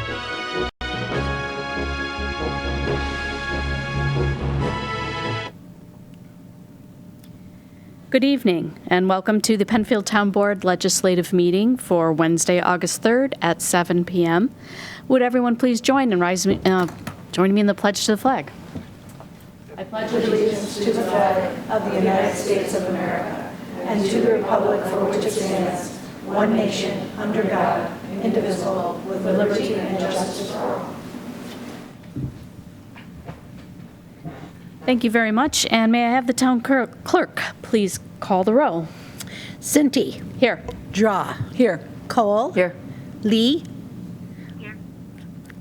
Good evening, and welcome to the Penfield Town Board Legislative Meeting for Wednesday, August 3rd at 7 p.m. Would everyone please join me in the pledge to the flag? I pledge allegiance to the flag of the United States of America and to the republic for which it stands, one nation, under God, indivisible, with liberty and justice for all. Thank you very much, and may I have the town clerk please call the roll? Cinti. Here. Drawe. Here. Kohl. Here. Lee. Here.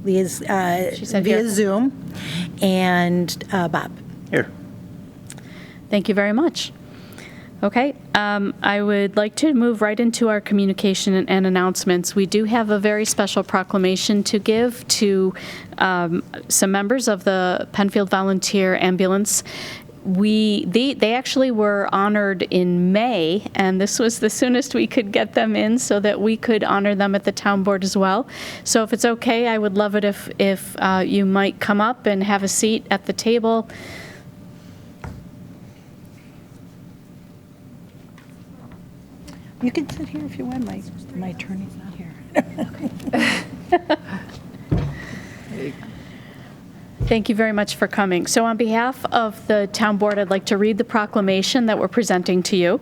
Lee is She said via here. Zoom. And Bob. Here. Thank you very much. Okay, I would like to move right into our communication and announcements. We do have a very special proclamation to give to some members of the Penfield Volunteer Ambulance. They actually were honored in May, and this was the soonest we could get them in so that we could honor them at the town board as well. So if it's okay, I would love it if you might come up and have a seat at the table. You can sit here if you want. My attorney's not here. Thank you very much for coming. So on behalf of the town board, I'd like to read the proclamation that we're presenting to you.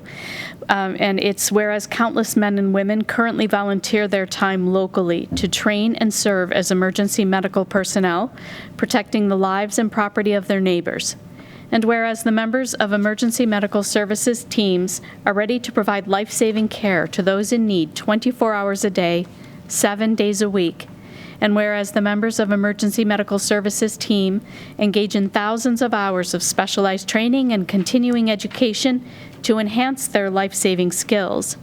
And it's whereas countless men and women currently volunteer their time locally to train and serve as emergency medical personnel, protecting the lives and property of their neighbors. And whereas the members of emergency medical services teams are ready to provide life-saving care to those in need 24 hours a day, 7 days a week. And whereas the members of emergency medical services team engage in thousands of hours of specialized training and continuing education to enhance their life-saving skills.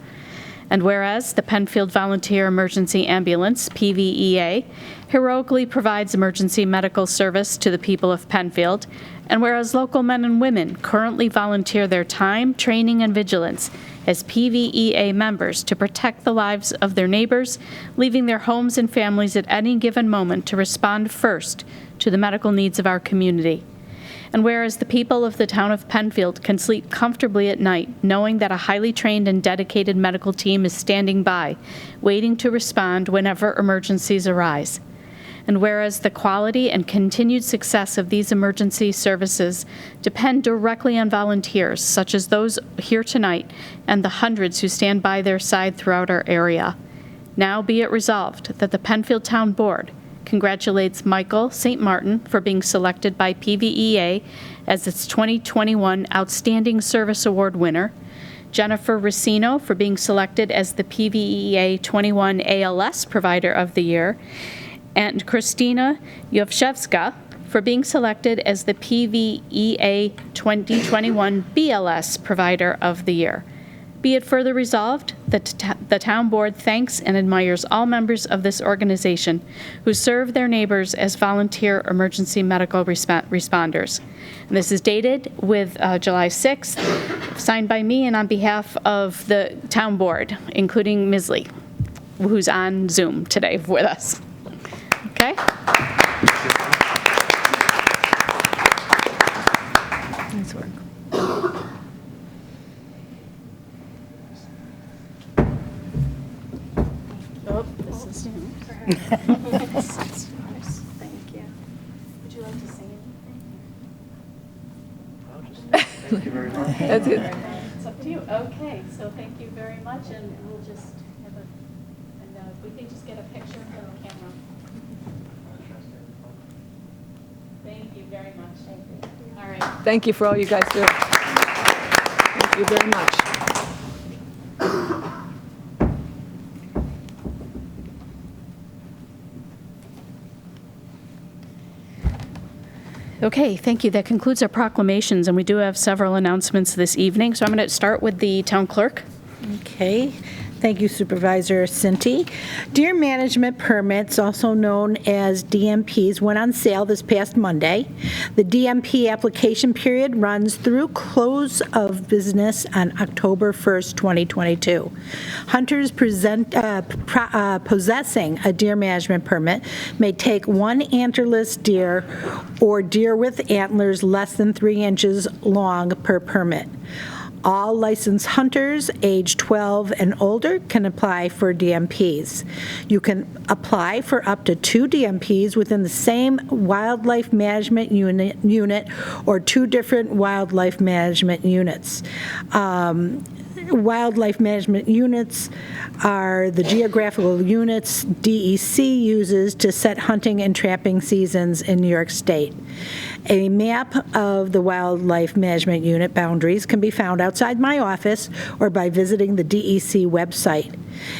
And whereas the Penfield Volunteer Emergency Ambulance, PVEA, heroically provides emergency medical service to the people of Penfield, and whereas local men and women currently volunteer their time, training, and vigilance as PVEA members to protect the lives of their neighbors, leaving their homes and families at any given moment to respond first to the medical needs of our community. And whereas the people of the town of Penfield can sleep comfortably at night, knowing that a highly trained and dedicated medical team is standing by, waiting to respond whenever emergencies arise. And whereas the quality and continued success of these emergency services depend directly on volunteers, such as those here tonight and the hundreds who stand by their side throughout our area. Now be it resolved that the Penfield Town Board congratulates Michael St. Martin for being selected by PVEA as its 2021 Outstanding Service Award winner, Jennifer Racino for being selected as the PVEA 21 ALS Provider of the Year, and Christina Yovshevska for being selected as the PVEA 2021 BLS Provider of the Year. Be it further resolved that the town board thanks and admires all members of this organization who serve their neighbors as volunteer emergency medical responders. And this is dated with July 6th, signed by me and on behalf of the town board, including Ms. Lee, who's on Zoom today with us. Okay? Nice work. Oh, this is new. Thank you. Would you like to say anything? Thank you very much. That's it. It's up to you. Okay, so thank you very much, and we'll just have if we can just get a picture for the camera. Thank you very much. Thank you. All right. Thank you for all you guys do. Thank you very much. Okay, thank you. That concludes our proclamations, and we do have several announcements this evening. So I'm going to start with the town clerk. Okay. Thank you, Supervisor Cinti. Deer management permits, also known as DMPs, went on sale this past Monday. The DMP application period runs through close of business on October 1st, 2022. Hunters possessing a deer management permit may take one antlerless deer or deer with antlers less than 3 inches long per permit. All licensed hunters age 12 and older can apply for DMPs. You can apply for up to 2 DMPs within the same wildlife management unit or 2 different wildlife management units. Wildlife management units are the geographical units DEC uses to set hunting and trapping seasons in New York State. A map of the wildlife management unit boundaries can be found outside my office or by visiting the DEC website.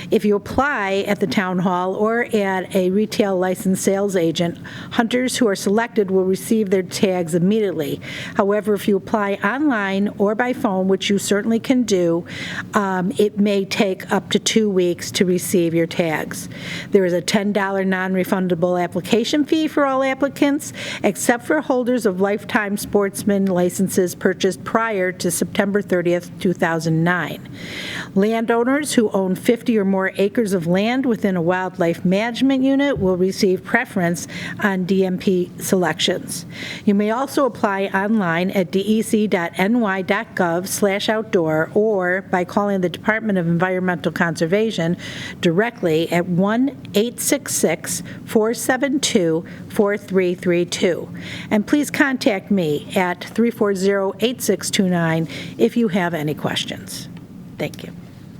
If you apply at the town hall or at a retail licensed sales agent, hunters who are selected will receive their tags immediately. However, if you apply online or by phone, which you certainly can do, it may take up to 2 weeks to receive your tags. There is a $10 non-refundable application fee for all applicants, except for holders of lifetime sportsman licenses purchased prior to September 30th, 2009. Landowners who own 50 or more acres of land within a wildlife management unit will receive preference on DMP selections. You may also apply online at dec.ny.gov/outdoor or by calling the Department of Environmental Conservation directly at 1-866-472-4332. And please contact me at 340-8629 if you have any questions. Thank you.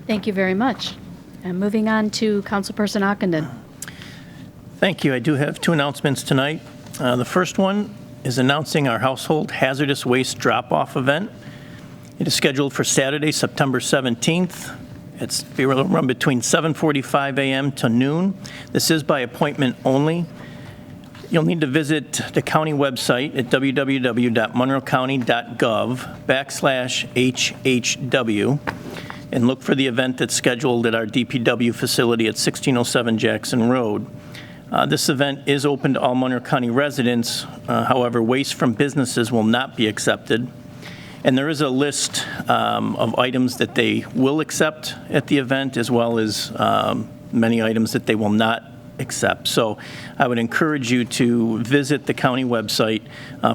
Thank you very much. And moving on to Councilperson Ockenden. Thank you. I do have 2 announcements tonight. The first one is announcing our household hazardous waste drop-off event. It is scheduled for Saturday, September 17th. It will run between 7:45 a.m. to noon. This is by appointment only. You'll need to visit the county website at www.monroecounty.gov/HHW and look for the event that's scheduled at our DPW facility at 1607 Jackson Road. This event is open to all Monroe County residents. However, waste from businesses will not be accepted. And there is a list of items that they will accept at the event, as well as many items that they will not accept. So I would encourage you to visit the county website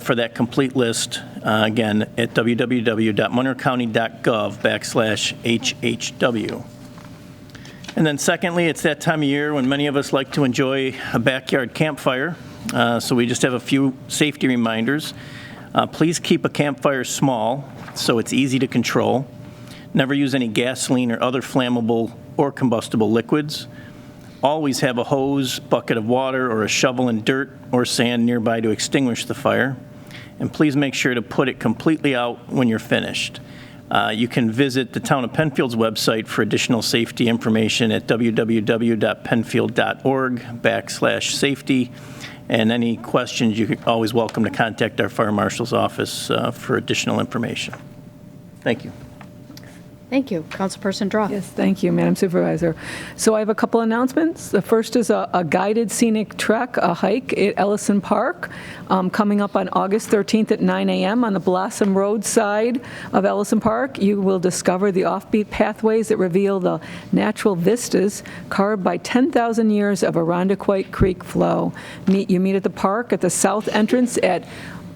for that complete list, again, at www.monroecounty.gov/HHW. And then secondly, it's that time of year when many of us like to enjoy a backyard campfire. So we just have a few safety reminders. Please keep a campfire small so it's easy to control. Never use any gasoline or other flammable or combustible liquids. Always have a hose, bucket of water, or a shovel and dirt or sand nearby to extinguish the fire. And please make sure to put it completely out when you're finished. You can visit the Town of Penfield's website for additional safety information at www.penfield.org/safety. And any questions, you're always welcome to contact our Fire Marshal's office for additional information. Thank you. Thank you. Councilperson Drawe. Yes, thank you, Madam Supervisor. So I have a couple announcements. The first is a guided scenic trek, a hike at Ellison Park, coming up on August 13th at 9 a.m. on the Blossom Road side of Ellison Park. You will discover the offbeat pathways that reveal the natural vistas carved by 10,000 years of Irondequoit Creek flow. You meet at the park at the south entrance at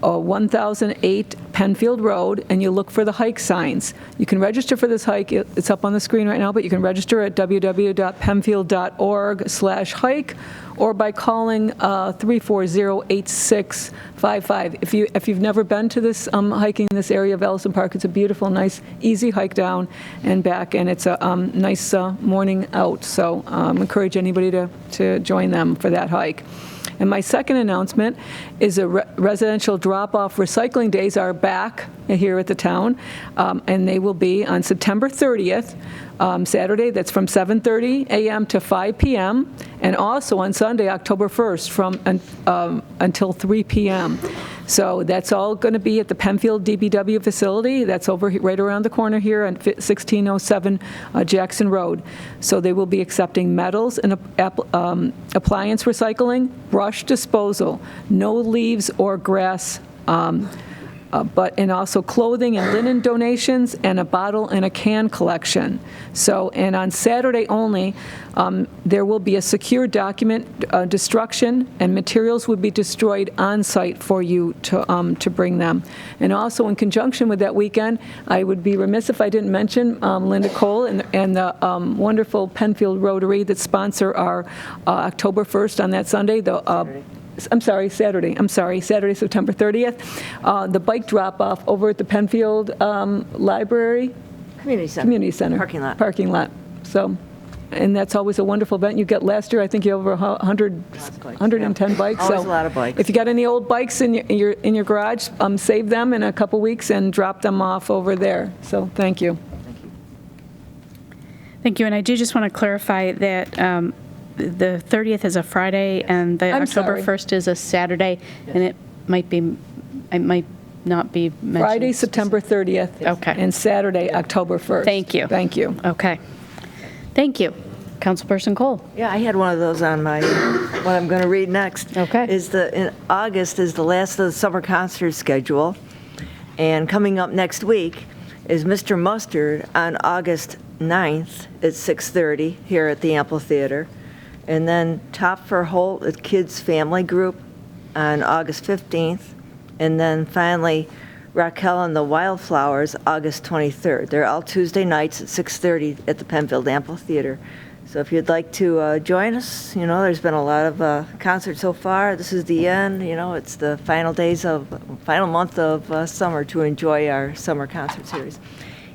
1008 Penfield Road, and you look for the hike signs. You can register for this hike. It's up on the screen right now, but you can register at www.penfield.org/hike or by calling 340-8655. If you've never been to this hiking in this area of Ellison Park, it's a beautiful, nice, easy hike down and back, and it's a nice morning out. So encourage anybody to join them for that hike. And my second announcement is residential drop-off recycling days are back here at the town, and they will be on September 30th, Saturday, that's from 7:30 a.m. to 5 p.m., and also on Sunday, October 1st, from until 3 p.m. So that's all going to be at the Penfield DPW facility. That's right around the corner here on 1607 Jackson Road. So they will be accepting metals and appliance recycling, brush disposal, no leaves or grass, and also clothing and linen donations, and a bottle and a can collection. So, and on Saturday only, there will be a secure document destruction, and materials would be destroyed on site for you to bring them. And also, in conjunction with that weekend, I would be remiss if I didn't mention Linda Kohl and the wonderful Penfield Rotary that sponsor our October 1st on that Sunday. Saturday, September 30th. The bike drop-off over at the Penfield Library. Community Center. Parking lot. So, and that's always a wonderful event. You get, last year, I think you had over 110 bikes. Always so a lot of bikes. If you got any old bikes in your garage, save them in a couple weeks and drop them off over there. So, thank you. Thank you, and I do just want to clarify that the 30th is a Friday, and the October 1st is a Saturday, and it might not be mentioned. Friday, September 30th. Okay. And Saturday, October 1st. Thank you. Thank you. Okay. Thank you. Councilperson Kohl. Yeah, I had one of those on my, what I'm going to read next. Okay. In August is the last of the summer concert schedule, and coming up next week is Mr. Mustard on August 9th at 6:30 here at the Amphitheater. And then Top for Holt at Kids Family Group on August 15th. And then finally, Raquel and the Wildflowers, August 23rd. They're all Tuesday nights at 6:30 at the Penfield Amphitheater. So if you'd like to join us, there's been a lot of concerts so far. This is the end. It's the final month of summer to enjoy our summer concert series.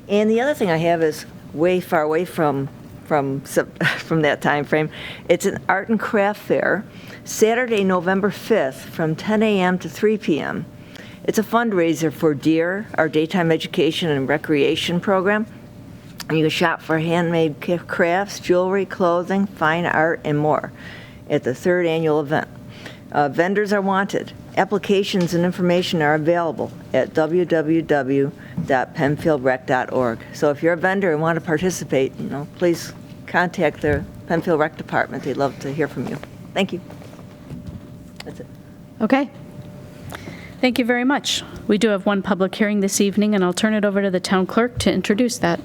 And the other thing I have is way far away from that time frame. It's an art and craft fair, Saturday, November 5th, from 10 a.m. to 3 p.m. It's a fundraiser for DEAR, our daytime education and recreation program. And you can shop for handmade crafts, jewelry, clothing, fine art, and more at the third annual event. Vendors are wanted. Applications and information are available at www.penfieldrec.org. So if you're a vendor and want to participate, please contact the Penfield Rec Department. They'd love to hear from you. Thank you. That's it. Okay. Thank you very much. We do have one public hearing this evening, and I'll turn it over to the town clerk to introduce that.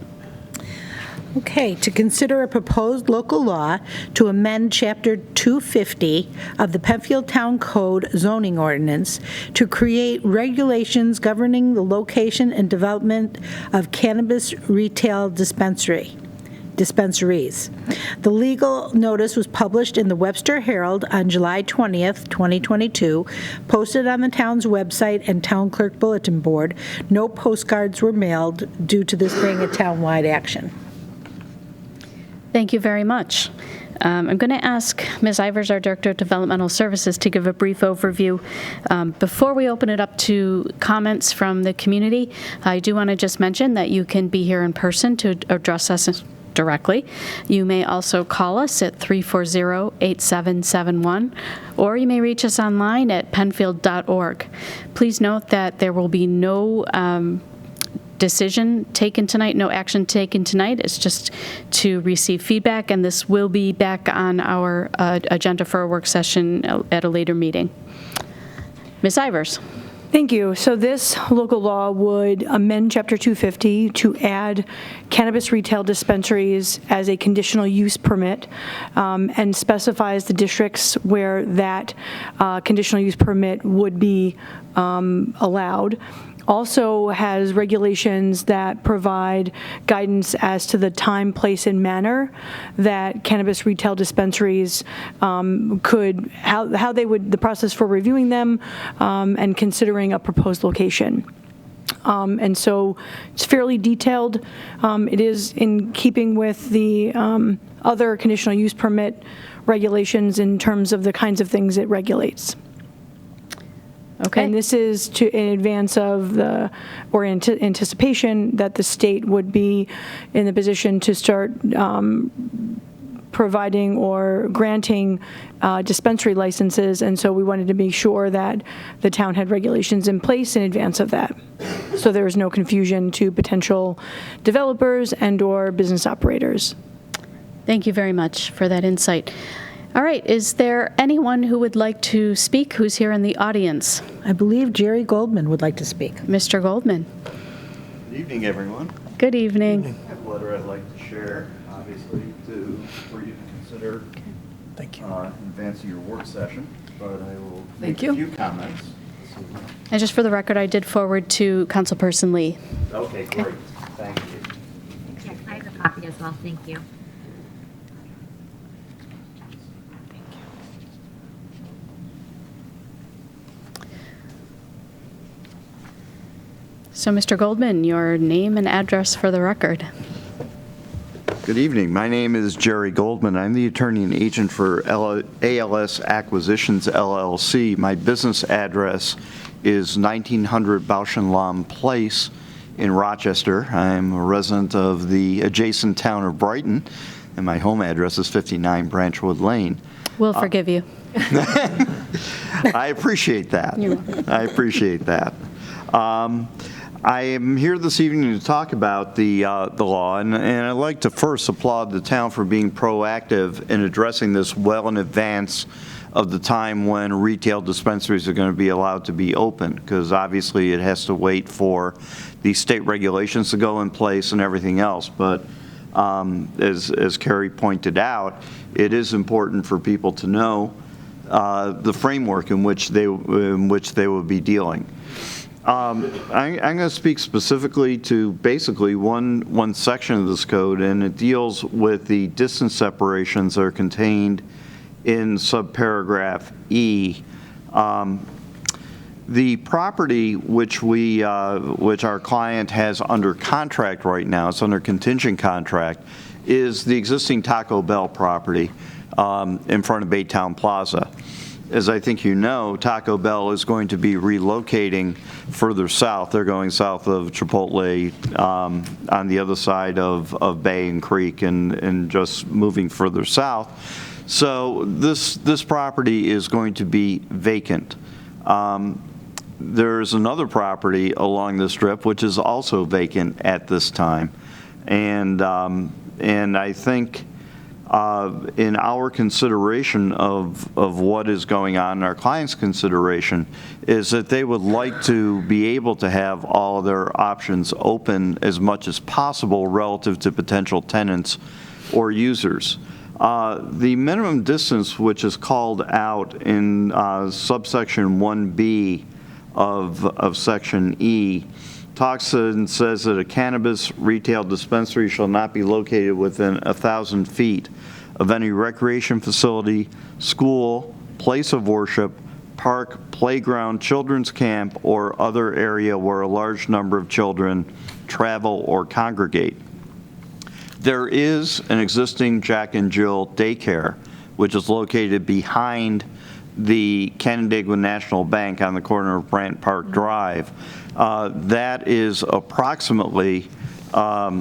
Okay, to consider a proposed local law to amend Chapter 250 of the Penfield Town Code zoning ordinance to create regulations governing the location and development of cannabis retail dispensaries. The legal notice was published in the Webster Herald on July 20th, 2022, posted on the town's website and town clerk bulletin board. No postcards were mailed due to this being a townwide action. Thank you very much. I'm going to ask Ms. Ivers, our Director of Developmental Services, to give a brief overview. Before we open it up to comments from the community, I do want to just mention that you can be here in person to address us directly. You may also call us at 340-8771, or you may reach us online at penfield.org. Please note that there will be no decision taken tonight, no action taken tonight. It's just to receive feedback, and this will be back on our agenda for a work session at a later meeting. Ms. Ivers. Thank you. So this local law would amend Chapter 250 to add cannabis retail dispensaries as a conditional use permit, and specifies the districts where that conditional use permit would be allowed. Also has regulations that provide guidance as to the time, place, and manner that cannabis retail dispensaries the process for reviewing them and considering a proposed location. And so it's fairly detailed. It is in keeping with the other conditional use permit regulations in terms of the kinds of things it regulates. Okay. And this is in advance of anticipation that the state would be in the position to start providing or granting dispensary licenses, and so we wanted to be sure that the town had regulations in place in advance of that, so there was no confusion to potential developers and/or business operators. Thank you very much for that insight. All right, is there anyone who would like to speak who's here in the audience? I believe Jerry Goldman would like to speak. Mr. Goldman. Good evening, everyone. Good evening. I have a letter I'd like to share, obviously, for you to consider. Thank you. In advance of your work session, but I will Thank make you. a few comments. And just for the record, I did forward to Councilperson Lee. Okay, great. Thank you. Yes, I have a copy as well, thank you. So, Mr. Goldman, your name and address for the record. Good evening. My name is Jerry Goldman. I'm the attorney and agent for ALS Acquisitions, LLC. My business address is 1900 Bauschenlamm Place in Rochester. I'm a resident of the adjacent town of Brighton, and my home address is 59 Branchwood Lane. We'll forgive you. I appreciate that. You're welcome. I appreciate that. I am here this evening to talk about the law, and I'd like to first applaud the town for being proactive in addressing this well in advance of the time when retail dispensaries are going to be allowed to be open, because obviously it has to wait for the state regulations to go in place and everything else. But as Carrie pointed out, it is important for people to know the framework in which they will be dealing. I'm going to speak specifically to basically one section of this code, and it deals with the distance separations that are contained in subparagraph E. The property which our client has under contract right now, it's under contingent contract, is the existing Taco Bell property in front of Baytown Plaza. As I think you know, Taco Bell is going to be relocating further south. They're going south of Chipotle on the other side of Bay and Creek and just moving further south. So this property is going to be vacant. There's another property along the strip which is also vacant at this time. And I think in our consideration of what is going on, in our client's consideration, is that they would like to be able to have all of their options open as much as possible relative to potential tenants or users. The minimum distance, which is called out in subsection 1B of section E, talks and says that a cannabis retail dispensary shall not be located within 1,000 feet of any recreation facility, school, place of worship, park, playground, children's camp, or other area where a large number of children travel or congregate. There is an existing Jack and Jill daycare, which is located behind the Canandaigua National Bank on the corner of Brant Park Drive. That is approximately between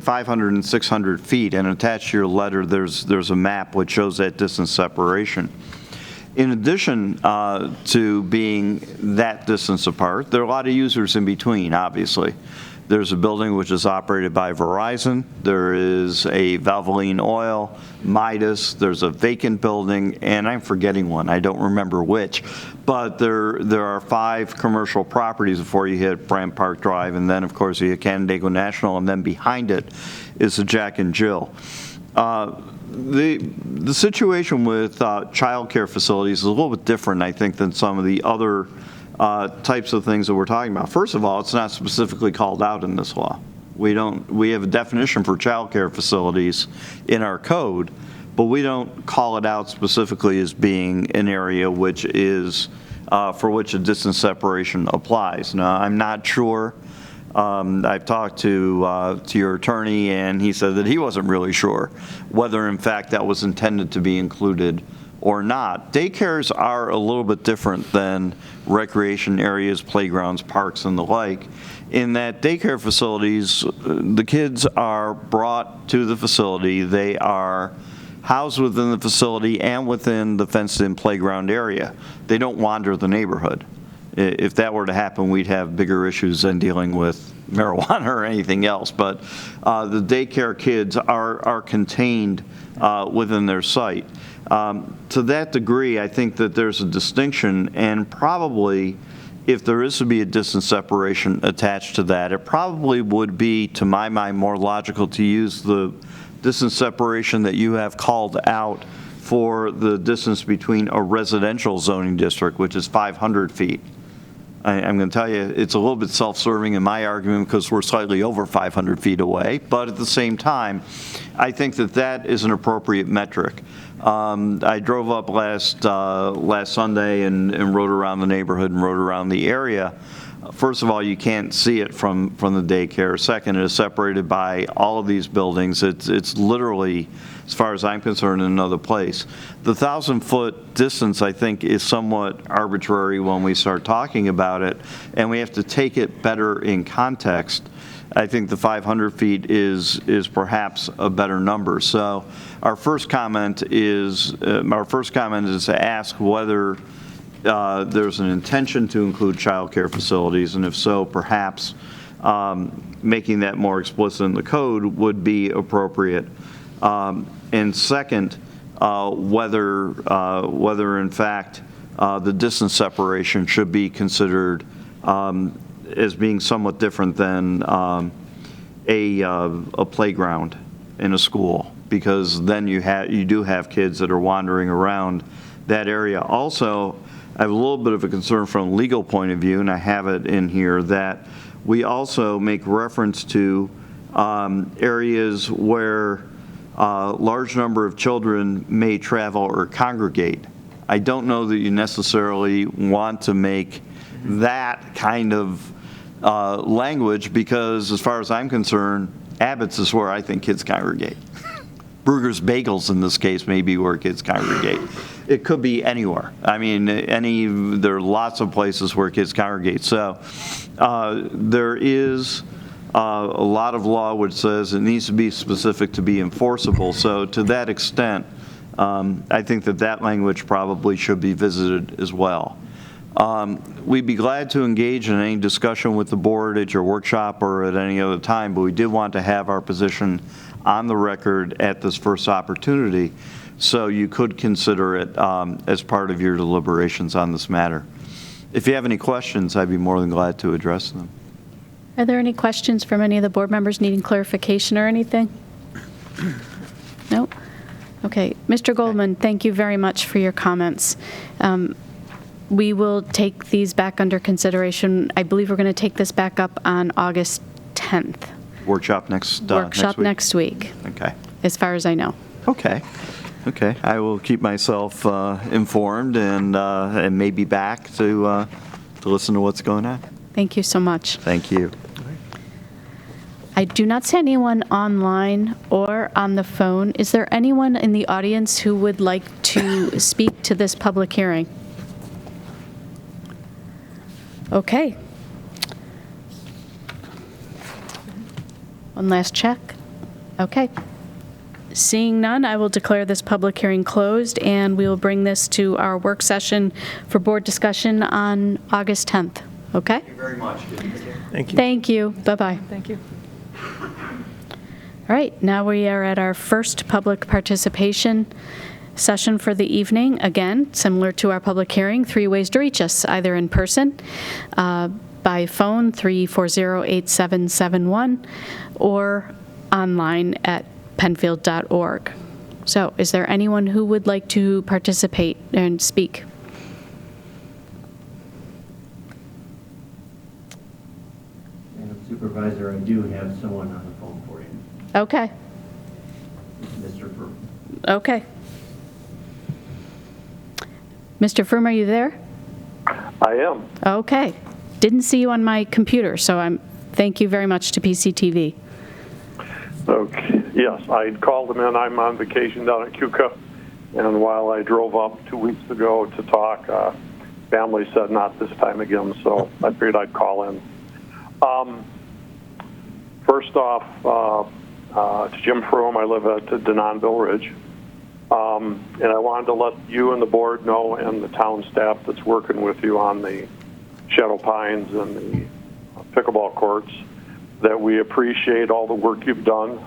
500 and 600 feet, and attached to your letter there's a map which shows that distance separation. In addition to being that distance apart, there are a lot of users in between, obviously. There's a building which is operated by Verizon. There is a Valvoline Oil, Midas. There's a vacant building, and I'm forgetting one. I don't remember which. But there are 5 commercial properties before you hit Brant Park Drive, and then, of course, you hit Canandaigua National, and then behind it is the Jack and Jill. The situation with child care facilities is a little bit different, I think, than some of the other types of things that we're talking about. First of all, it's not specifically called out in this law. We have a definition for child care facilities in our code, but we don't call it out specifically as being an area which is for which a distance separation applies. Now, I'm not sure I've talked to your attorney, and he said that he wasn't really sure whether, in fact, that was intended to be included or not. Daycares are a little bit different than recreation areas, playgrounds, parks, and the like, in that daycare facilities, the kids are brought to the facility. They are housed within the facility and within the fenced-in playground area. They don't wander the neighborhood. If that were to happen, we'd have bigger issues than dealing with marijuana or anything else. But the daycare kids are contained within their site. To that degree, I think that there's a distinction, and probably if there is to be a distance separation attached to that, it probably would be, to my mind, more logical to use the distance separation that you have called out for the distance between a residential zoning district, which is 500 feet. I'm going to tell you, it's a little bit self-serving in my argument because we're slightly over 500 feet away, but at the same time, I think that that is an appropriate metric. I drove up last Sunday and rode around the neighborhood and rode around the area. First of all, you can't see it from the daycare. Second, it is separated by all of these buildings. It's literally, as far as I'm concerned, in another place. The 1,000-foot distance, I think, is somewhat arbitrary when we start talking about it, and we have to take it better in context. I think the 500 feet is perhaps a better number. So our first comment is to ask whether there's an intention to include child care facilities, and if so, perhaps making that more explicit in the code would be appropriate. And second, whether in fact the distance separation should be considered as being somewhat different than a playground in a school, because then you do have kids that are wandering around that area. Also, I have a little bit of a concern from a legal point of view, and I have it in here, that we also make reference to areas where a large number of children may travel or congregate. I don't know that you necessarily want to make that kind of language, because as far as I'm concerned, Abbott's is where I think kids congregate. Brugger's Bagels in this case may be where kids congregate. It could be anywhere. I mean, there are lots of places where kids congregate. So there is a lot of law which says it needs to be specific to be enforceable. So to that extent, I think that language probably should be visited as well. We'd be glad to engage in any discussion with the board at your workshop or at any other time, but we did want to have our position on the record at this first opportunity, so you could consider it as part of your deliberations on this matter. If you have any questions, I'd be more than glad to address them. Are there any questions from any of the board members needing clarification or anything? No? Okay. Mr. Goldman, thank you very much for your comments. We will take these back under consideration. I believe we're going to take this back up on August 10th. Workshop next week. Okay. As far as I know. Okay. I will keep myself informed and maybe back to listen to what's going on. Thank you so much. Thank you. I do not see anyone online or on the phone. Is there anyone in the audience who would like to speak to this public hearing? Okay. One last check. Okay. Seeing none, I will declare this public hearing closed, and we will bring this to our work session for board discussion on August 10th. Okay? Thank you very much. Thank you. Thank you. Bye-bye. Thank you. All right, now we are at our first public participation session for the evening. Again, similar to our public hearing, 3 ways to reach us, either in person, by phone, 340-8771, or online at penfield.org. So is there anyone who would like to participate and speak? Madam Supervisor, I do have someone on the phone for you. Okay. Mr. Furman. Okay. Mr. Froome, are you there? I am. Okay. Didn't see you on my computer, so I'm Thank you very much to PCTV. Okay. Yes, I called them in. I'm on vacation down at Cuca, and while I drove up 2 weeks ago to talk, family said not this time again, so I figured I'd call in. First off, to Jim Froome, I live at Denonville Ridge, and I wanted to let you and the board know, and the town staff that's working with you on the Shadow Pines and the pickleball courts, that we appreciate all the work you've done,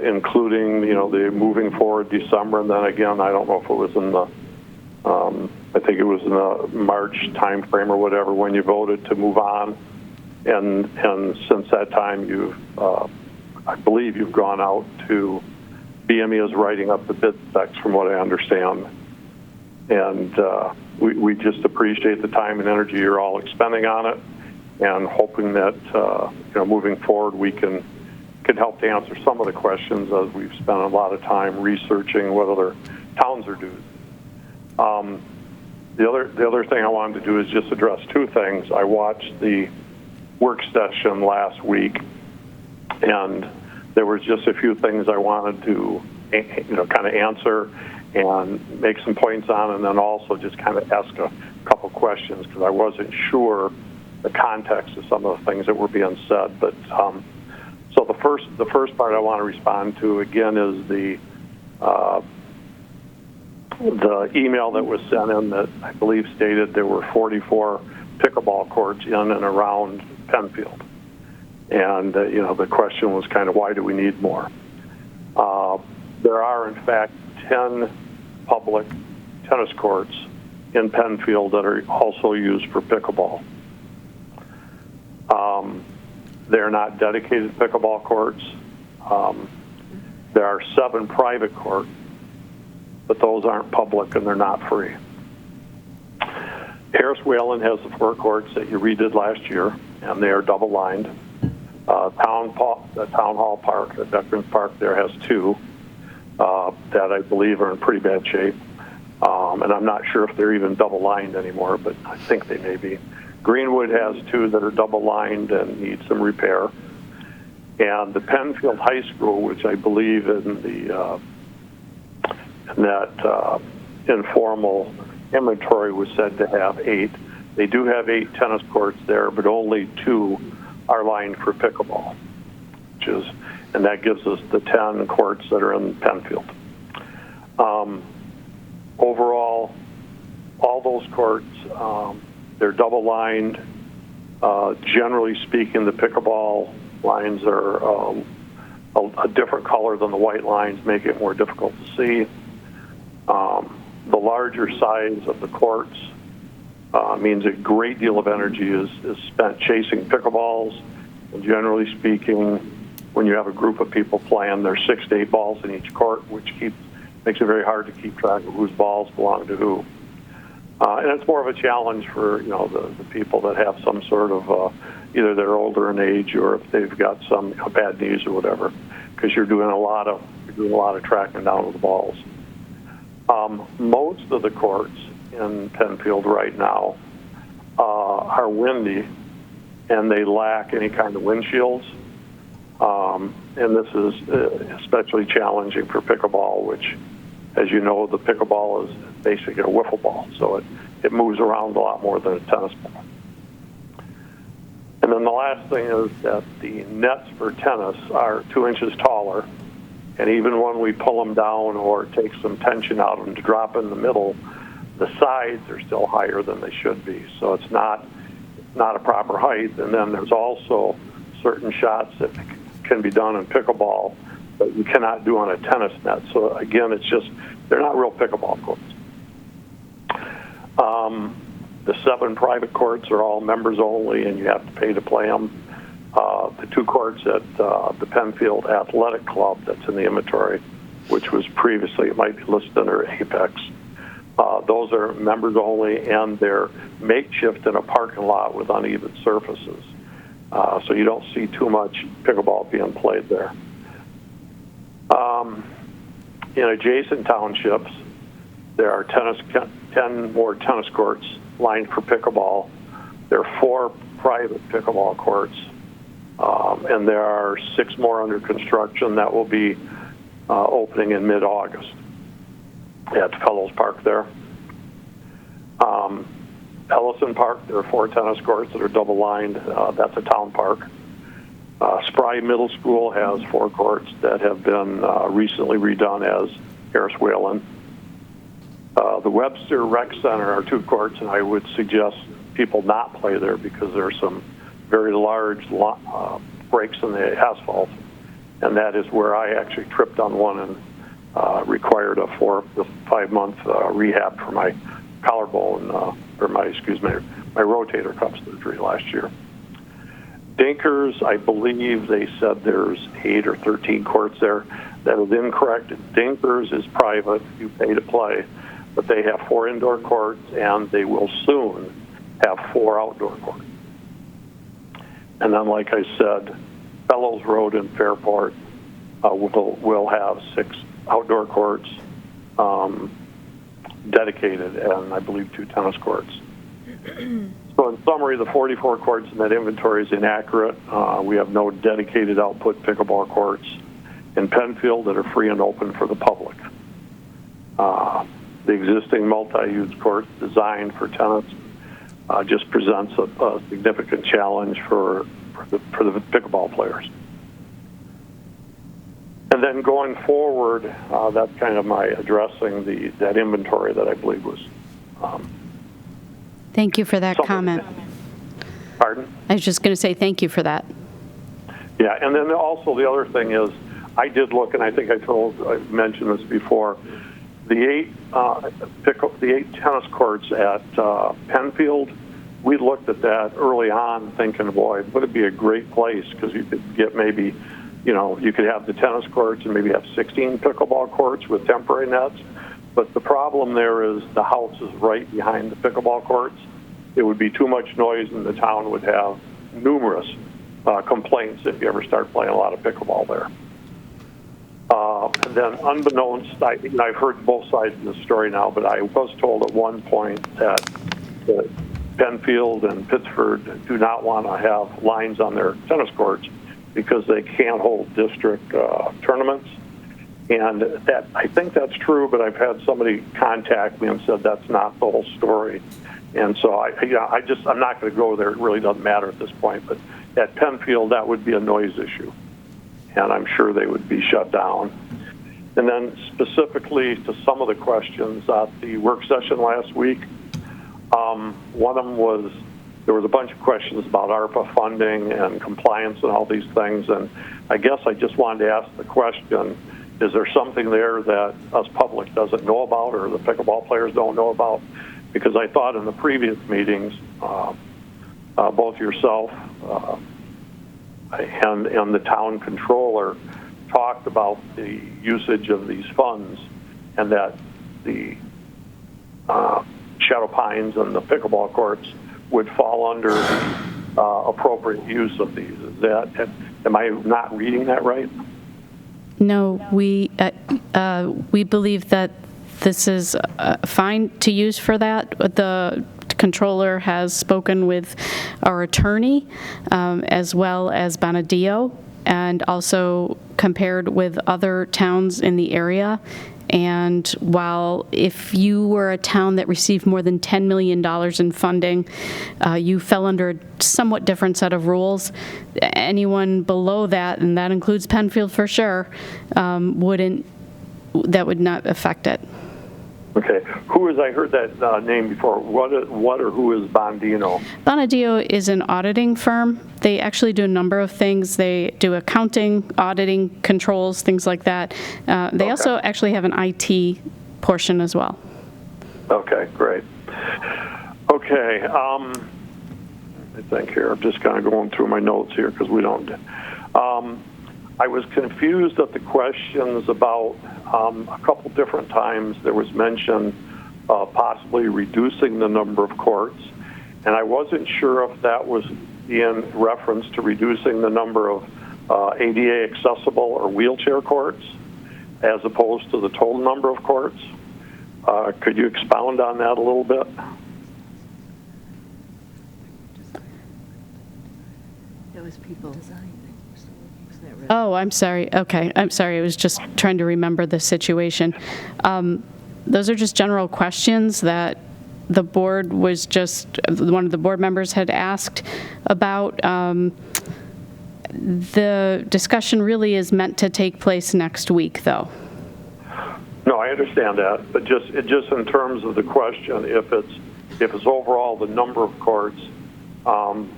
including, the moving forward December, and then again, I don't know if it was in the, I think it was in the March timeframe or whatever when you voted to move on, and since that time you've, I believe you've gone out to, BME is writing up the bid specs from what I understand, and we just appreciate the time and energy you're all expending on it, and hoping that moving forward we can help to answer some of the questions, as we've spent a lot of time researching what other towns are doing. The other thing I wanted to do is just address two things. I watched the work session last week, and there was just a few things I wanted to kind of answer and make some points on, and then also just kind of ask a couple questions, because I wasn't sure the context of some of the things that were being said. But so the first part I want to respond to again is the email that was sent in that I believe stated there were 44 pickleball courts in and around Penfield, and the question was kind of, why do we need more? There are in fact 10 public tennis courts in Penfield that are also used for pickleball. They're not dedicated pickleball courts. There are 7 private courts, but those aren't public and they're not free. Harris Whalen has the 4 courts that you redid last year, and they are double-lined. The Town Hall Park, the Veterans Park there, has 2 that I believe are in pretty bad shape. And I'm not sure if they're even double-lined anymore, but I think they may be. Greenwood has 2 that are double-lined and need some repair. And the Penfield High School, which I believe in that informal inventory was said to have 8. They do have 8 tennis courts there, but only 2 are lined for pickleball, and that gives us the 10 courts that are in Penfield. Overall, all those courts, they're double-lined. Generally speaking, the pickleball lines are a different color than the white lines, make it more difficult to see. The larger size of the courts means a great deal of energy is spent chasing pickleballs. And generally speaking, when you have a group of people playing, there's 6 to 8 balls in each court, which makes it very hard to keep track of whose balls belong to who. And it's more of a challenge for the people that have some sort of either they're older in age or if they've got some bad knees or whatever, because you're doing a lot of tracking down of the balls. Most of the courts in Penfield right now are windy, and they lack any kind of windshields. And this is especially challenging for pickleball, which, as you know, the pickleball is basically a wiffle ball, so it moves around a lot more than a tennis ball. And then the last thing is that the nets for tennis are 2 inches taller, and even when we pull them down or take some tension out of them to drop in the middle, the sides are still higher than they should be, so it's not a proper height. And then there's also certain shots that can be done in pickleball that you cannot do on a tennis net. So again, they're not real pickleball courts. The 7 private courts are all members only, and you have to pay to play them. The 2 courts at the Penfield Athletic Club that's in the inventory, which was previously, it might be listed under Apex, those are members only, and they're makeshift in a parking lot with uneven surfaces. So you don't see too much pickleball being played there. In adjacent townships, there are 10 more tennis courts lined for pickleball. There are 4 private pickleball courts, and there are 6 more under construction that will be opening in mid-August at Fellows Park there. Ellison Park, there are 4 tennis courts that are double-lined. That's a town park. Spry Middle School has 4 courts that have been recently redone as Harris Whalen. The Webster Rec Center are 2 courts, and I would suggest people not play there because there are some very large breaks in the asphalt, and that is where I actually tripped on one and required a 4 to 5 month rehab for my collarbone, or my rotator cuff surgery last year. Dinkers, I believe they said there's 8 or 13 courts there. That is incorrect. Dinkers is private. You pay to play. But they have 4 indoor courts, and they will soon have 4 outdoor courts. And then, like I said, Fellows Road in Fairport will have 6 outdoor courts dedicated, and I believe 2 tennis courts. So in summary, the 44 courts in that inventory is inaccurate. We have no dedicated output pickleball courts in Penfield that are free and open for the public. The existing multi-use court designed for tennis just presents a significant challenge for the pickleball players. And then going forward, that's kind of my addressing that inventory that I believe was. Thank you for that comment. Pardon? I was just going to say thank you for that. Yeah, and then also the other thing is, I did look, and I think I mentioned this before. The 8 tennis courts at Penfield, we looked at that early on, thinking, boy, would it be a great place because you could get maybe, you could have the tennis courts and maybe have 16 pickleball courts with temporary nets. But the problem there is the house is right behind the pickleball courts. It would be too much noise, and the town would have numerous complaints if you ever start playing a lot of pickleball there. And then unbeknownst, I've heard both sides of the story now, but I was told at one point that Penfield and Pittsford do not want to have lines on their tennis courts because they can't hold district tournaments. And that, I think that's true, but I've had somebody contact me and said that's not the whole story. And so I'm not going to go there. It really doesn't matter at this point. But at Penfield, that would be a noise issue, and I'm sure they would be shut down. And then specifically to some of the questions at the work session last week, one of them was there was a bunch of questions about ARPA funding and compliance and all these things. And I guess I just wanted to ask the question, is there something there that us public doesn't know about or the pickleball players don't know about? Because I thought in the previous meetings, both yourself and the town controller talked about the usage of these funds and that the Shadow Pines and the pickleball courts would fall under the appropriate use of these. Am I not reading that right? No, we believe that this is fine to use for that. The controller has spoken with our attorney as well as Bonadillo, and also compared with other towns in the area. And while if you were a town that received more than $10 million in funding, you fell under a somewhat different set of rules. Anyone below that, and that includes Penfield for sure, that would not affect it. Okay. I heard that name before. What or who is Bonadillo? Bonadillo is an auditing firm. They actually do a number of things. They do accounting, auditing, controls, things like that. They also actually have an IT portion as well. Okay, great. Okay. I think here, I'm just kind of going through my notes here because we don't. I was confused at the questions about a couple different times there was mention of possibly reducing the number of courts, and I wasn't sure if that was in reference to reducing the number of ADA accessible or wheelchair courts as opposed to the total number of courts. Could you expound on that a little bit? Oh, I'm sorry. Okay, I'm sorry. I was just trying to remember the situation. Those are just general questions that the board was just, one of the board members had asked about. The discussion really is meant to take place next week, though. No, I understand that, but just in terms of the question, if it's overall the number of courts,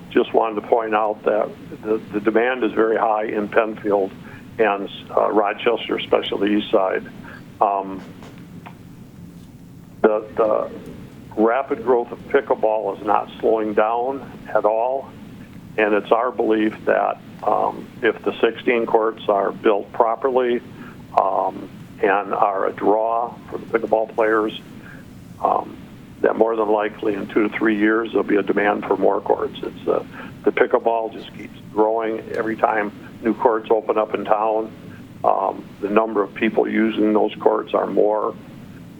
just wanted to point out that the demand is very high in Penfield and Rochester, especially the east side. The rapid growth of pickleball is not slowing down at all, and it's our belief that if the 16 courts are built properly and are a draw for the pickleball players, that more than likely in 2 to 3 years there'll be a demand for more courts. It's the pickleball just keeps growing every time new courts open up in town. The number of people using those courts are more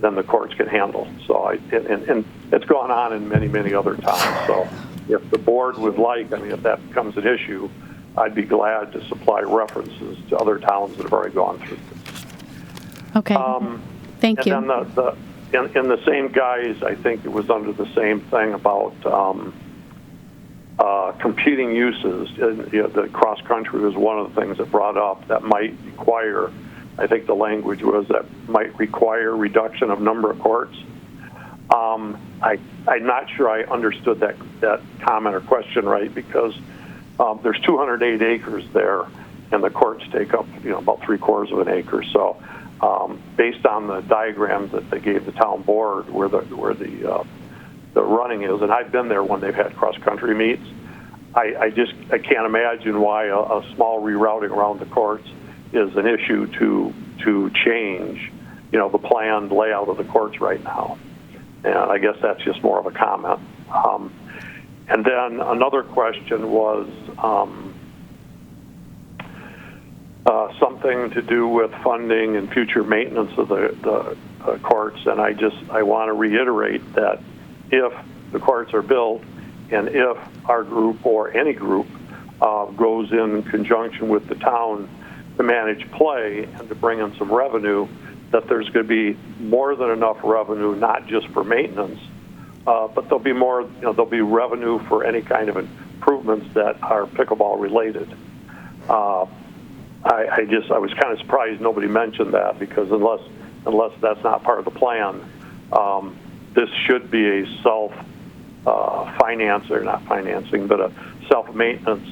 than the courts can handle. So and it's gone on in many other towns. So if the board would like, I mean, if that becomes an issue, I'd be glad to supply references to other towns that have already gone through this. Okay. Thank you. And then in the same guise, I think it was under the same thing about competing uses. The cross country was one of the things that brought up that might require, I think the language was that might require reduction of number of courts. I'm not sure I understood that comment or question right, because there's 208 acres there, and the courts take up about 3/4 of an acre. So based on the diagrams that they gave the town board where the running is, and I've been there when they've had cross country meets, I can't imagine why a small rerouting around the courts is an issue to change the planned layout of the courts right now. And I guess that's just more of a comment. And then another question was something to do with funding and future maintenance of the courts. And I want to reiterate that if the courts are built and if our group or any group goes in conjunction with the town to manage play and to bring in some revenue, that there's going to be more than enough revenue, not just for maintenance, but there'll be more, there'll be revenue for any kind of improvements that are pickleball related. I was kind of surprised nobody mentioned that, because unless that's not part of the plan, this should be a self-finance, or not financing, but a self-maintenance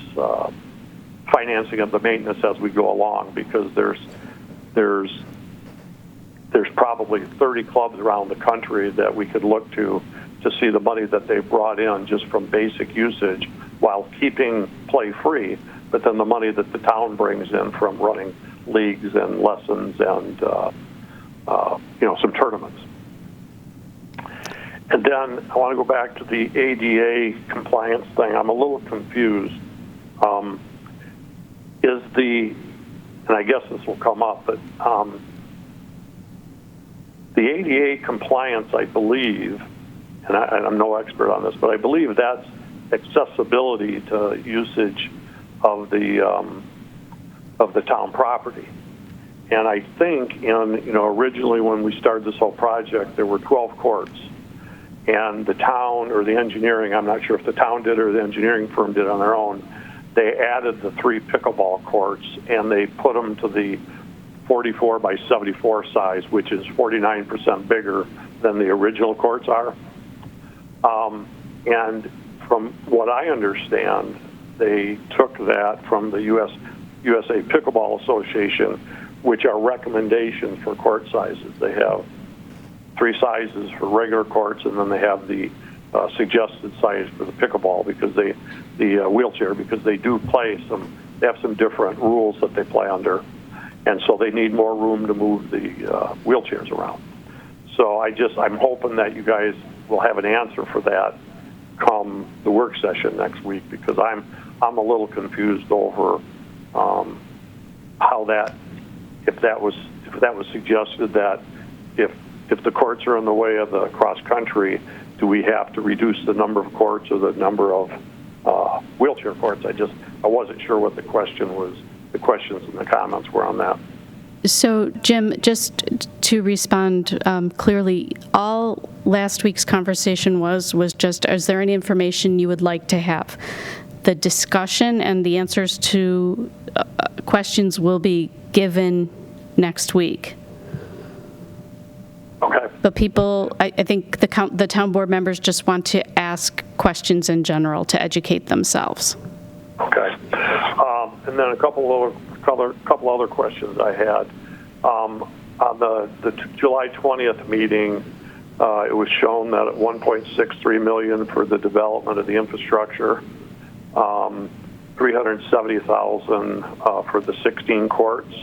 financing of the maintenance as we go along, because there's probably 30 clubs around the country that we could look to see the money that they brought in just from basic usage while keeping play free, but then the money that the town brings in from running leagues and lessons and some tournaments. And then I want to go back to the ADA compliance thing. I'm a little confused. And I guess this will come up, but the ADA compliance, I believe, and I'm no expert on this, but I believe that's accessibility to usage of the town property. And I think originally when we started this whole project, there were 12 courts, and the town or the engineering, I'm not sure if the town did or the engineering firm did on their own, they added the 3 pickleball courts, and they put them to the 44 by 74 size, which is 49% bigger than the original courts are. And from what I understand, they took that from the USA Pickleball Association, which are recommendations for court sizes. They have 3 sizes for regular courts, and then they have the suggested size for the pickleball, because the wheelchair, because they do play they have some different rules that they play under, and so they need more room to move the wheelchairs around. So I'm hoping that you guys will have an answer for that come the work session next week, because I'm a little confused over how that, if that was suggested that if the courts are in the way of the cross country, do we have to reduce the number of courts or the number of wheelchair courts. I wasn't sure what the question was, the questions and the comments were on that. So, Jim, just to respond clearly, all last week's conversation was just, is there any information you would like to have? The discussion and the answers to questions will be given next week. Okay. But people, I think the town board members just want to ask questions in general to educate themselves. Okay. And then a couple other questions I had. On the July 20th meeting, it was shown that at $1.63 million for the development of the infrastructure, $370,000 for the 16 courts,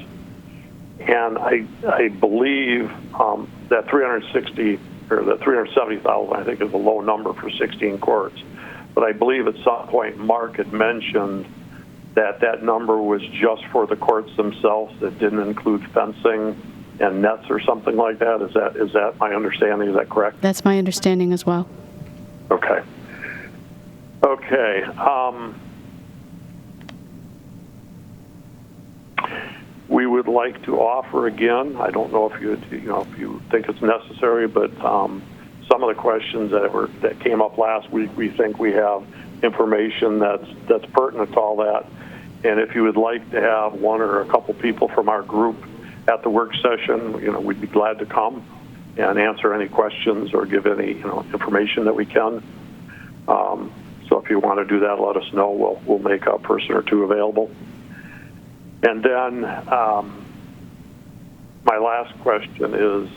and I believe that $370,000 I think is a low number for 16 courts, but I believe at some point Mark had mentioned that number was just for the courts themselves, that didn't include fencing and nets or something like that. Is that my understanding? Is that correct? That's my understanding as well. Okay. Okay. We would like to offer again. I don't know if you think it's necessary, but some of the questions that came up last week, we think we have information that's pertinent to all that. And if you would like to have one or a couple people from our group at the work session, we'd be glad to come and answer any questions or give any information that we can. So if you want to do that, let us know. We'll make a person or two available. And then my last question is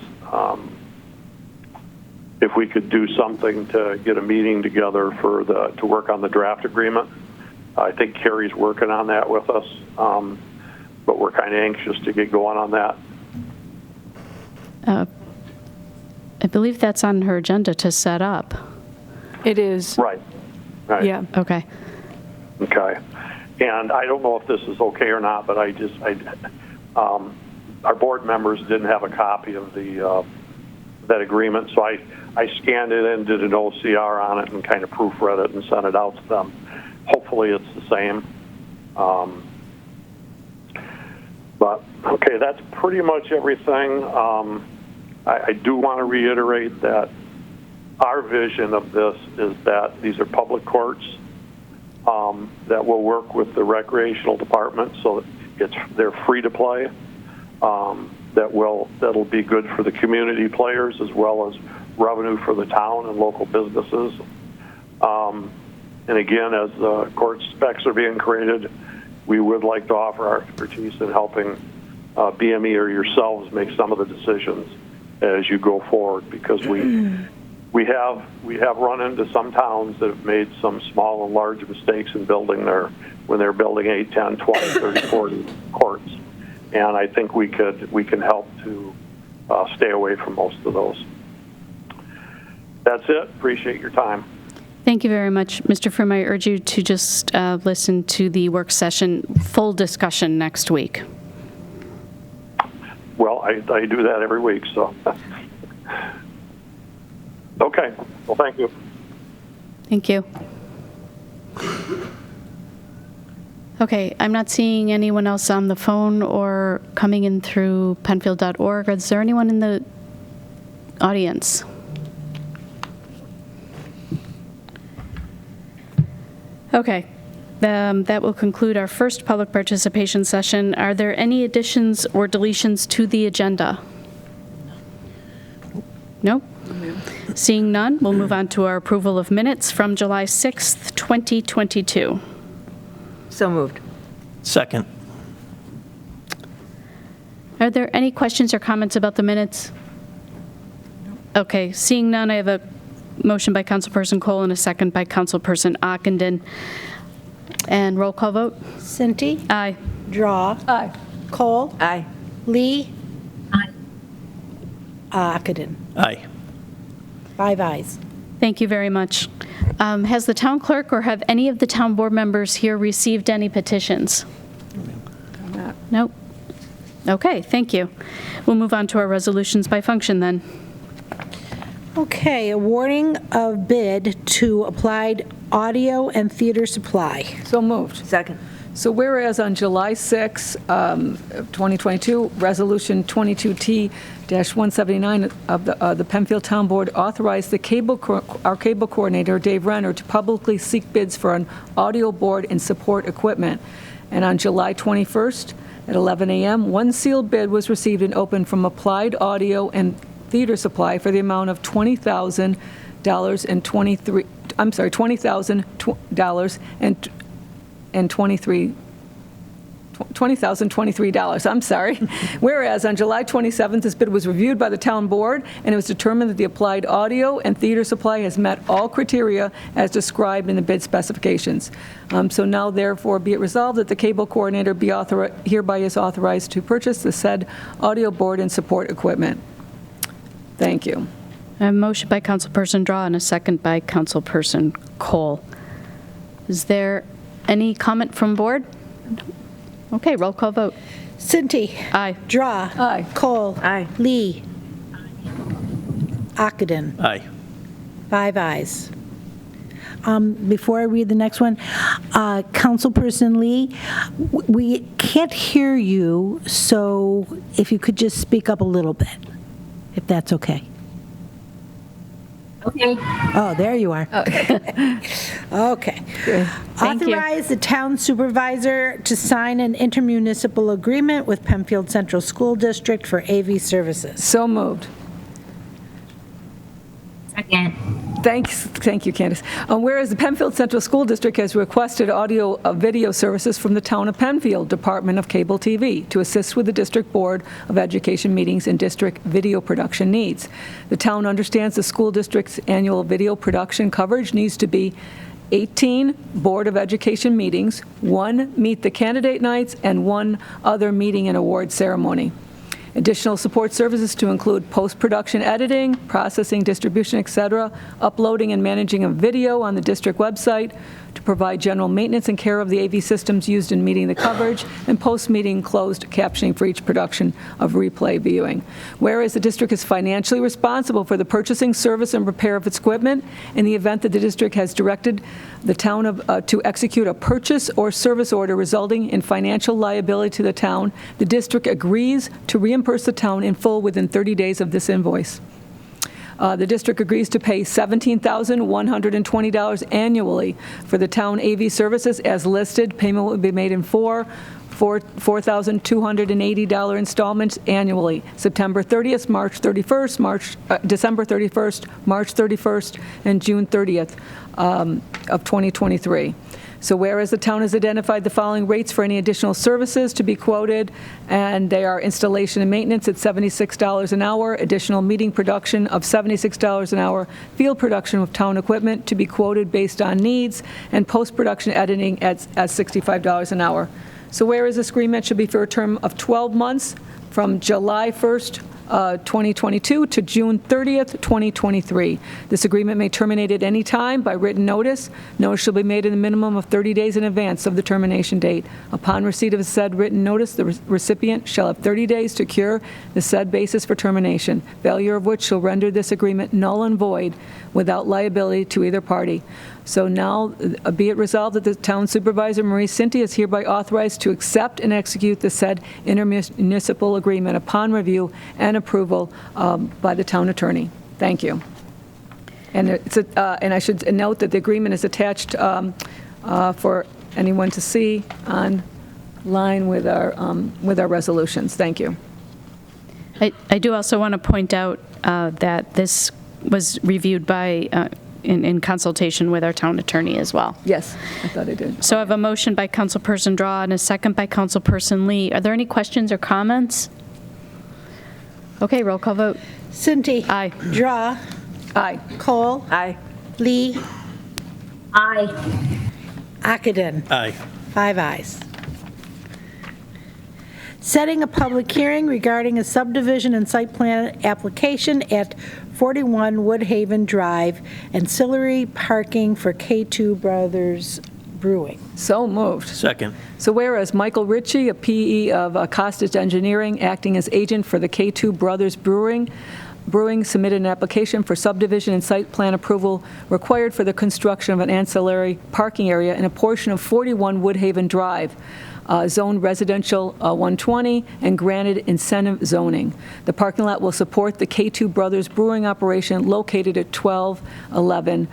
if we could do something to get a meeting together to work on the draft agreement. I think Carrie's working on that with us, but we're kind of anxious to get going on that. I believe that's on her agenda to set up. It is. Right. Yeah. Okay. Okay. And I don't know if this is okay or not, but our board members didn't have a copy of that agreement, so I scanned it and did an OCR on it and kind of proofread it and sent it out to them. Hopefully it's the same. But, okay, that's pretty much everything. I do want to reiterate that our vision of this is that these are public courts that will work with the recreational department, so they're free to play. That'll be good for the community players as well as revenue for the town and local businesses. And again, as the court specs are being created, we would like to offer our expertise in helping BME or yourselves make some of the decisions as you go forward, because we have run into some towns that have made some small and large mistakes in when they're building 8, 10, 20, 30, 40 courts. And I think we can help to stay away from most of those. That's it. Appreciate your time. Thank you very much, Mr. Frum. I urge you to just listen to the work session, full discussion next week. Well, I do that every week, so. Okay. Well, thank you. Thank you. Okay, I'm not seeing anyone else on the phone or coming in through Penfield.org. Is there anyone in the audience? Okay, that will conclude our first public participation session. Are there any additions or deletions to the agenda? No? Seeing none, we'll move on to our approval of minutes from July 6th, 2022. So moved. Second. Are there any questions or comments about the minutes? Okay, seeing none, I have a motion by Councilperson Kohl and a second by Councilperson Ockenden. And roll call vote? Cinti? Aye. Drawe? Aye. Kohl? Aye. Lee? Aye. Ockenden. Aye. 5 ayes. Thank you very much. Has the town clerk or have any of the town board members here received any petitions? Nope. Okay, thank you. We'll move on to our resolutions by function then. Okay, awarding of bid to Applied audio and theater supply. So moved. Second. So whereas on July 6, 2022, Resolution 22T-179 of the Penfield Town Board authorized our cable coordinator, Dave Renner, to publicly seek bids for an audio board and support equipment. And on July 21st at 11 a.m., one sealed bid was received and opened from Applied Audio and Theater Supply for the amount of $20,000 and $20,023. I'm sorry. Whereas on July 27th, this bid was reviewed by the town board, and it was determined that the Applied Audio and Theater Supply has met all criteria as described in the bid specifications. So now, therefore, be it resolved that the cable coordinator be hereby is authorized to purchase the said audio board and support equipment. Thank you. I have a motion by Councilperson Drawe and a second by Councilperson Kohl. Is there any comment from board? Okay, roll call vote. Cinti. Aye. Drawe. Aye. Kohl. Aye. Lee. Ockenden. Aye. 5 ayes. Before I read the next one, Councilperson Lee, we can't hear you, so if you could just speak up a little bit, if that's okay. Okay. Oh, there you are. Okay. Thank you. Authorize the town supervisor to sign an intermunicipal agreement with Penfield Central School District for AV services. So moved. Second. Thank you, Candace. Whereas the Penfield Central School District has requested audio video services from the Town of Penfield Department of Cable TV to assist with the District Board of Education meetings and district video production needs. The town understands the school district's annual video production coverage needs to be 18 Board of Education meetings, 1 Meet the Candidate nights, and 1 other meeting and award ceremony. Additional support services to include post-production editing, processing, distribution, etc., uploading and managing of video on the district website, to provide general maintenance and care of the AV systems used in meeting the coverage, and post-meeting closed captioning for each production of replay viewing. Whereas the district is financially responsible for the purchasing, service, and repair of its equipment, in the event that the district has directed the town to execute a purchase or service order resulting in financial liability to the town, the district agrees to reimburse the town in full within 30 days of this invoice. The district agrees to pay $17,120 annually for the town AV services as listed. Payment will be made in $4,280 installments annually, September 30th, March 31st, December 31st, March 31st, and June 30th of 2023. So whereas the town has identified the following rates for any additional services to be quoted, and they are installation and maintenance at $76 an hour, additional meeting production of $76 an hour, field production of town equipment to be quoted based on needs, and post-production editing at $65 an hour. So whereas this agreement should be for a term of 12 months from July 1st, 2022 to June 30th, 2023. This agreement may terminate at any time by written notice. Notice shall be made in a minimum of 30 days in advance of the termination date. Upon receipt of said written notice, the recipient shall have 30 days to cure the said basis for termination, failure of which shall render this agreement null and void without liability to either party. So now, be it resolved that the town supervisor, Marie Cinti, is hereby authorized to accept and execute the said intermunicipal agreement upon review and approval by the town attorney. Thank you. And and I should note that the agreement is attached for anyone to see online with our resolutions. Thank you. I do also want to point out that this was reviewed by in consultation with our town attorney as well. Yes, I thought I did. So I have a motion by Councilperson Drawe and a second by Councilperson Lee. Are there any questions or comments? Okay, roll call vote. Cinti. Aye. Drawe. Aye. Kohl. Aye. Lee. Aye. Ockenden. Aye. 5 ayes. Setting a public hearing regarding a subdivision and site plan application at 41 Woodhaven Drive, ancillary parking for K2 Brothers Brewing. So moved. Second. So whereas Michael Ritchie, a PE of Costage Engineering, acting as agent for the K2 Brothers Brewing, Brewing submitted an application for subdivision and site plan approval required for the construction of an ancillary parking area in a portion of 41 Woodhaven Drive, zoned residential 120, and granted incentive zoning. The parking lot will support the K2 Brothers Brewing operation located at 1211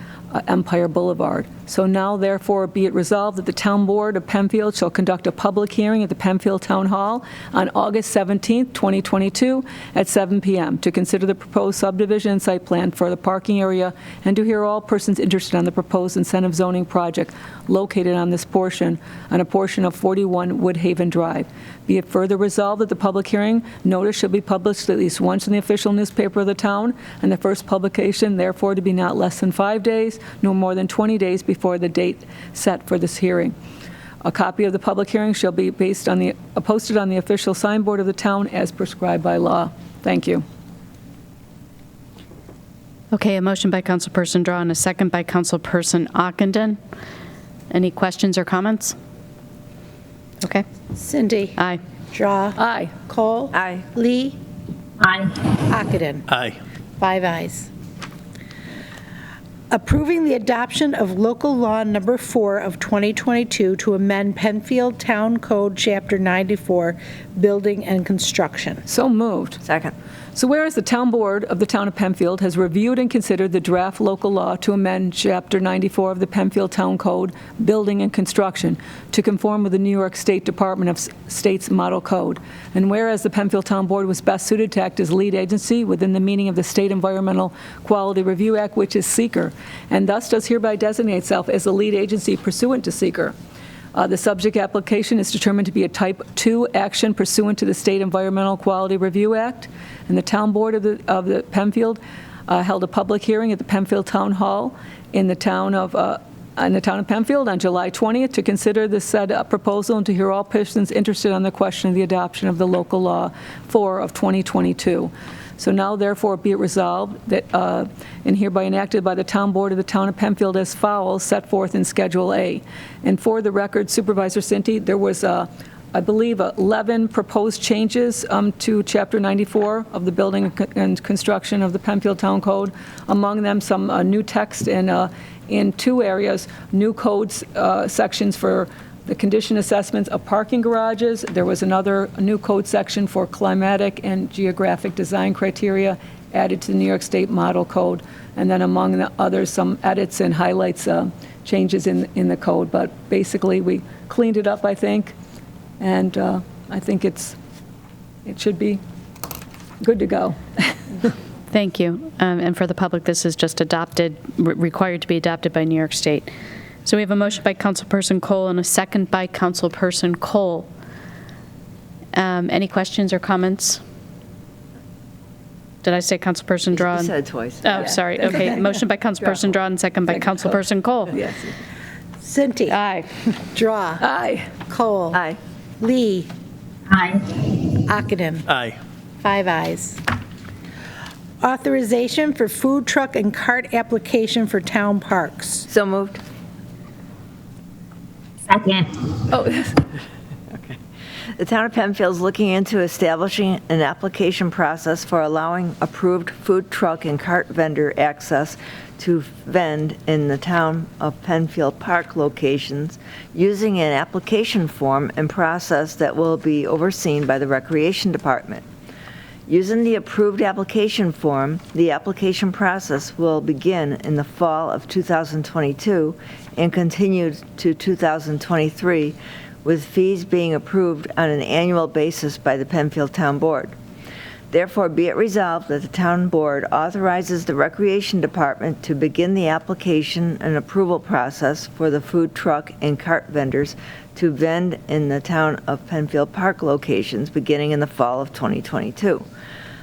Empire Boulevard. So now, therefore, be it resolved that the Town Board of Penfield shall conduct a public hearing at the Penfield Town Hall on August 17th, 2022, at 7 p.m. to consider the proposed subdivision and site plan for the parking area and to hear all persons interested on the proposed incentive zoning project located on this portion, on a portion of 41 Woodhaven Drive. Be it further resolved that the public hearing notice shall be published at least once in the official newspaper of the town, and the first publication, therefore, to be not less than 5 days, no more than 20 days before the date set for this hearing. A copy of the public hearing shall be posted on the official signboard of the town as prescribed by law. Thank you. Okay, a motion by Councilperson Drawe and a second by Councilperson Ockenden. Any questions or comments? Okay. Cinti. Aye. Drawe. Aye. Kohl. Aye. Lee. Aye. Ockenden. Aye. 5 ayes. Approving the adoption of Local Law Number 4 of 2022 to amend Penfield Town Code Chapter 94, Building and Construction. So moved. Second. So whereas the Town Board of the Town of Penfield has reviewed and considered the draft local law to amend Chapter 94 of the Penfield Town Code, Building and Construction, to conform with the New York State Department of State's Model Code, and whereas the Penfield Town Board was best suited to act as lead agency within the meaning of the State Environmental Quality Review Act, which is seeker, and thus does hereby designate itself as the lead agency pursuant to seeker. The subject application is determined to be a Type 2 action pursuant to the State Environmental Quality Review Act, and the Town Board of the Penfield held a public hearing at the Penfield Town Hall in the town of Penfield on July 20th to consider the said proposal and to hear all persons interested on the question of the adoption of the Local Law 4 of 2022. So now, therefore, be it resolved that, and hereby enacted by the Town Board of the Town of Penfield as follows, set forth in Schedule A. And for the record, Supervisor Cinti, there was, I believe, 11 proposed changes to Chapter 94 of the Building and Construction of the Penfield Town Code. Among them, some new text in 2 areas, new codes sections for the condition assessments of parking garages. There was another new code section for climatic and geographic design criteria added to the New York State Model Code. And then among the others, some edits and highlights, changes in the code. But basically, we cleaned it up, I think. And I think it should be good to go. Thank you. And for the public, this is just adopted, required to be adopted by New York State. So we have a motion by Councilperson Kohl and a second by Councilperson Kohl. Any questions or comments? Did I say Councilperson Drawe? You said it twice. Oh, sorry. Okay. Motion by Councilperson Drawe and second by Councilperson Kohl. Yes. Cinti. Aye. Drawe. Aye. Kohl. Aye. Lee. Aye. Ockenden. Aye. 5 ayes. Authorization for food truck and cart application for town parks. So moved. Second. Oh, The Town of Penfield is looking into establishing an application process for allowing approved food truck and cart vendor access to vend in the Town of Penfield Park locations using an application form and process that will be overseen by the Recreation Department. Using the approved application form, the application process will begin in the fall of 2022 and continue to 2023, with fees being approved on an annual basis by the Penfield Town Board. Therefore, be it resolved that the Town Board authorizes the Recreation Department to begin the application and approval process for the food truck and cart vendors to vend in the Town of Penfield Park locations beginning in the fall of 2022.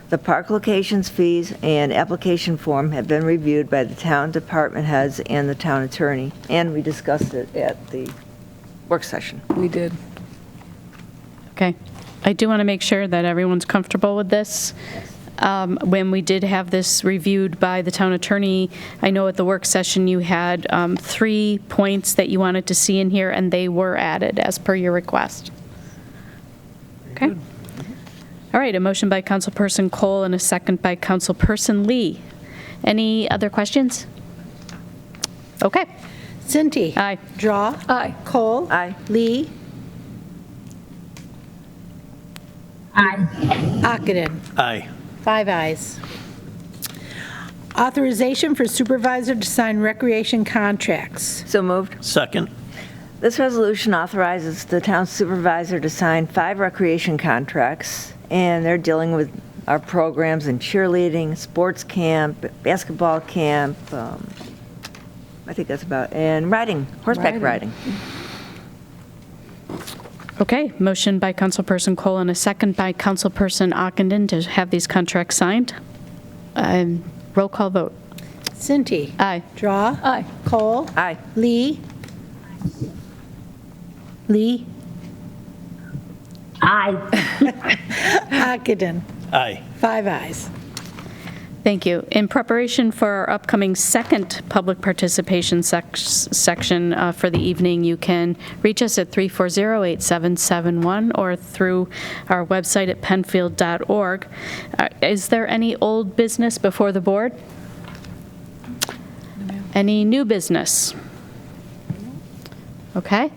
The park locations fees and application form have been reviewed by the town department heads and the town attorney, and we discussed it at the work session. we did. Okay. I do want to make sure that everyone's comfortable with this. When we did have this reviewed by the town attorney, I know at the work session you had 3 points that you wanted to see in here, and they were added as per your request. Okay. All All right, a motion by Councilperson Kohl and a second by Councilperson Lee. Any other questions? Okay. Cinti. Aye. Drawe. Aye. Kohl. Aye. Lee. Aye. Ockenden. Aye. 5 ayes. Authorization for supervisor to sign recreation contracts. So moved. Second. This resolution authorizes the town supervisor to sign 5 recreation contracts, and they're dealing with our programs in cheerleading, sports camp, basketball camp, I think that's about, and riding, horseback riding. Okay, motion by Councilperson Kohl and a second by Councilperson Ockenden to have these contracts signed. Roll call vote. Cinti. Aye. Drawe. Aye. Kohl. Aye. Lee. Lee. Aye. Ockenden. Aye. 5 ayes. Thank you. In preparation for our upcoming second public participation section for the evening, you can reach us at 340-8771 or through our website at penfield.org. Is there any old business before the board? Any new business? Okay.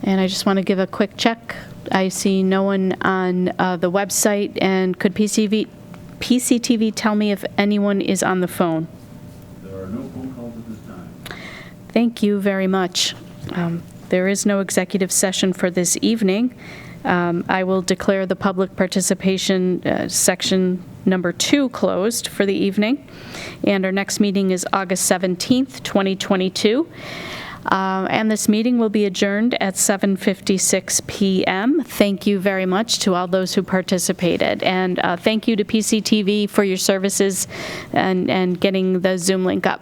And I just want to give a quick check. I see no one on the website, and could PCTV tell me if anyone is on the phone? There are no phone calls at this time. Thank you very much. There is no executive session for this evening. I will declare the public participation section number 2 closed for the evening, and our next meeting is August 17th, 2022. And this meeting will be adjourned at 7:56 p.m. Thank you very much to all those who participated. And thank you to PCTV for your services and getting the Zoom link up.